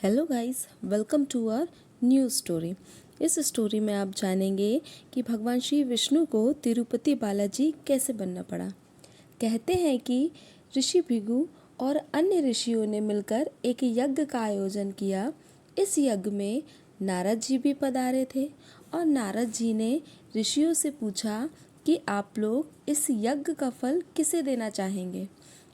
Hello guys, welcome to our new story. इस story में आप जानेंगे कि भगवान श्री विष्णु को तिरुपति बालाजी कैसे बनना पड़ा। कहते हैं कि ऋषि भृगु और अन्य ऋषियों ने मिलकर एक यज्ञ का आयोजन किया। इस यज्ञ में नारद जी भी पधारे थे और नारद जी ने ऋषियों से पूछा कि आप लोग इस यज्ञ का फल किसे देना चाहेंगे।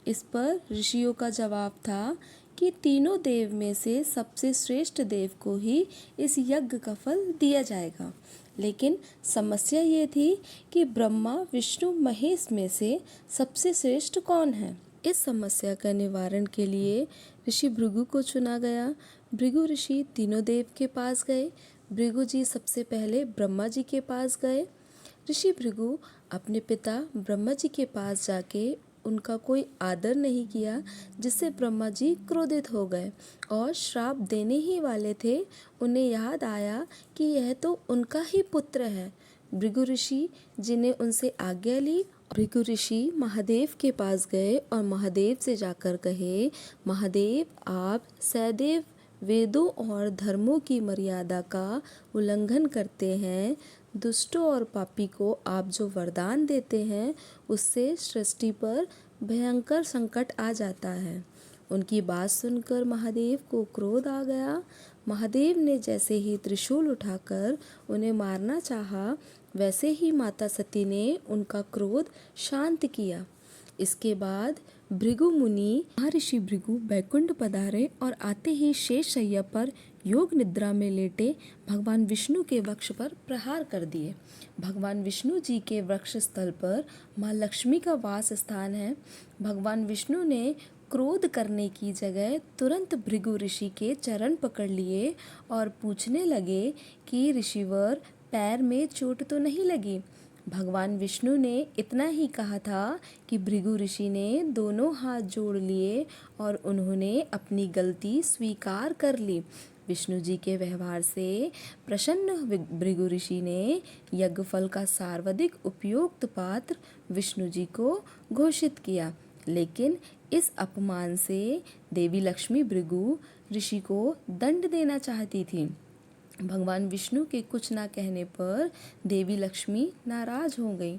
इस पर ऋषियों का जवाब था कि तीनों देव में से सबसे श्रेष्ठ देव को ही इस यज्ञ का फल दिया जाएगा। लेकिन समस्या ये थी कि ब्रह्मा विष्णु महेश में से सबसे श्रेष्ठ कौन है। इस समस्या का निवारण के लिए ऋषि भृगु को चुना गया। भृगु ऋषि तीनों देव के पास गए। भृगु जी सबसे पहले ब्रह्मा जी के पास गए। ऋषि भृगु अपने पिता ब्रह्मा जी के पास जाके उनका कोई आदर नहीं किया, जिससे ब्रह्मा जी क्रोधित हो गए और श्राप देने ही वाले थे। उन्हें याद आया कि यह तो उनका ही पुत्र है। भृगु ऋषि जी ने उनसे आज्ञा ली। भृगु ऋषि महादेव के पास गए और महादेव से जाकर कहे, महादेव, आप सदैव वेदों और धर्मों की मर्यादा का उल्लंघन करते हैं। दुष्टों और पापी को आप जो वरदान देते हैं उससे सृष्टि पर भयंकर संकट आ जाता है। उनकी बात सुनकर महादेव को क्रोध आ गया। महादेव ने जैसे ही त्रिशूल उठाकर उन्हें मारना चाहा, वैसे ही माता सती ने उनका क्रोध शांत किया। इसके बाद भृगु मुनि महर्षि भृगु बैकुंठ पधारे और आते ही शेष शैया पर योग निद्रा में लेटे भगवान विष्णु के वक्ष पर प्रहार कर दिए। भगवान विष्णु जी के वक्ष स्थल पर माँ लक्ष्मी का वास स्थान है। भगवान विष्णु ने क्रोध करने की जगह तुरंत भृगु ऋषि के चरण पकड़ लिए और पूछने लगे कि ऋषिवर, पैर में चोट तो नहीं लगी। भगवान विष्णु ने इतना ही कहा था कि भृगु ऋषि ने दोनों हाथ जोड़ लिए और उन्होंने अपनी गलती स्वीकार कर ली। विष्णु जी के व्यवहार से प्रसन्न भृगु ऋषि ने यज्ञफल का सर्वाधिक उपयुक्त पात्र विष्णु जी को घोषित किया। लेकिन इस अपमान से देवी लक्ष्मी भृगु ऋषि को दंड देना चाहती थी। भगवान विष्णु के कुछ ना कहने पर देवी लक्ष्मी नाराज हो गई।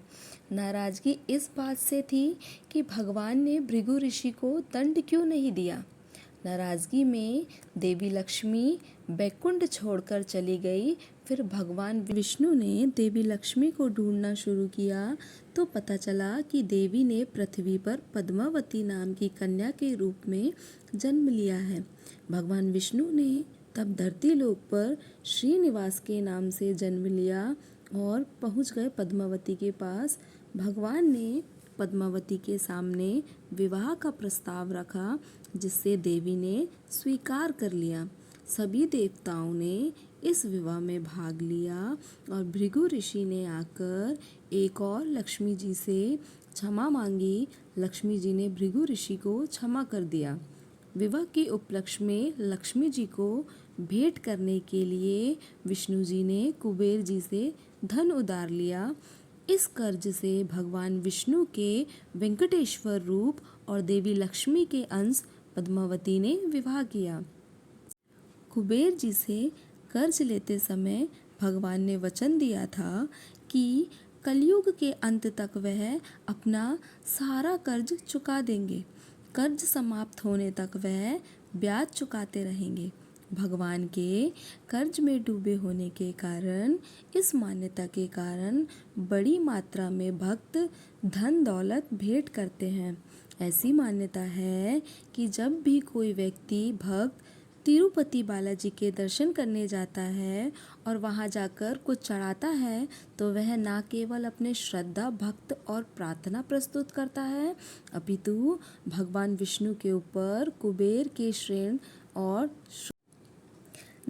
नाराजगी इस बात से थी कि भगवान ने भृगु ऋषि को दंड क्यों नहीं दिया। नाराजगी में देवी लक्ष्मी बैकुंठ छोड़कर चली गई। फिर भगवान विष्णु ने देवी लक्ष्मी को ढूंढना शुरू किया तो पता चला कि देवी ने पृथ्वी पर पद्मावती नाम की कन्या के रूप में जन्म लिया है। भगवान विष्णु ने तब धरती लोक पर श्रीनिवास के नाम से जन्म लिया और पहुंच गए पद्मावती के पास। भगवान ने पद्मावती के सामने विवाह का प्रस्ताव रखा, जिससे देवी ने स्वीकार कर लिया। सभी देवताओं ने इस विवाह में भाग लिया और भृगु ऋषि ने आकर एक और लक्ष्मी जी से क्षमा मांगी। लक्ष्मी जी ने भृगु ऋषि को क्षमा कर दिया। विवाह के उपलक्ष्य में लक्ष्मी जी को भेंट करने के लिए विष्णु जी ने कुबेर जी से धन उधार लिया। इस कर्ज से भगवान विष्णु के वेंकटेश्वर रूप और देवी लक्ष्मी के अंश पद्मावती ने विवाह किया। कुबेर जी से कर्ज लेते समय भगवान ने वचन दिया था कि कलयुग के अंत तक वह अपना सारा कर्ज चुका देंगे। कर्ज समाप्त होने तक वह ब्याज चुकाते रहेंगे। भगवान के कर्ज में डूबे होने के कारण, इस मान्यता के कारण बड़ी मात्रा में भक्त धन दौलत भेंट करते हैं। ऐसी मान्यता है कि जब भी कोई व्यक्ति भक्त तिरुपति बालाजी के दर्शन करने जाता है और वहां जाकर कुछ चढ़ाता है तो वह न केवल अपने श्रद्धा, भक्त और प्रार्थना प्रस्तुत करता है, अपितु भगवान विष्णु के ऊपर कुबेर के ऋण और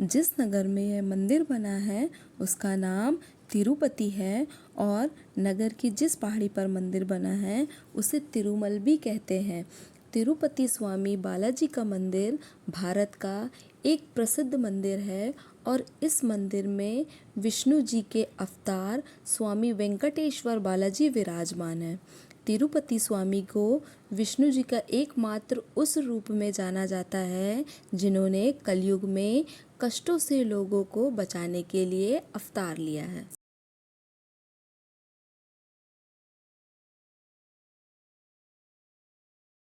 जिस नगर में यह मंदिर बना है उसका नाम तिरुपति है और नगर की जिस पहाड़ी पर मंदिर बना है उसे तिरुमल भी कहते हैं। तिरुपति स्वामी बालाजी का मंदिर भारत का एक प्रसिद्ध मंदिर है और इस मंदिर में विष्णु जी के अवतार स्वामी वेंकटेश्वर बालाजी विराजमान है। तिरुपति स्वामी को विष्णु जी का एकमात्र उस रूप में जाना जाता है जिन्होंने कलयुग में कष्टों से लोगों को बचाने के लिए अवतार लिया है।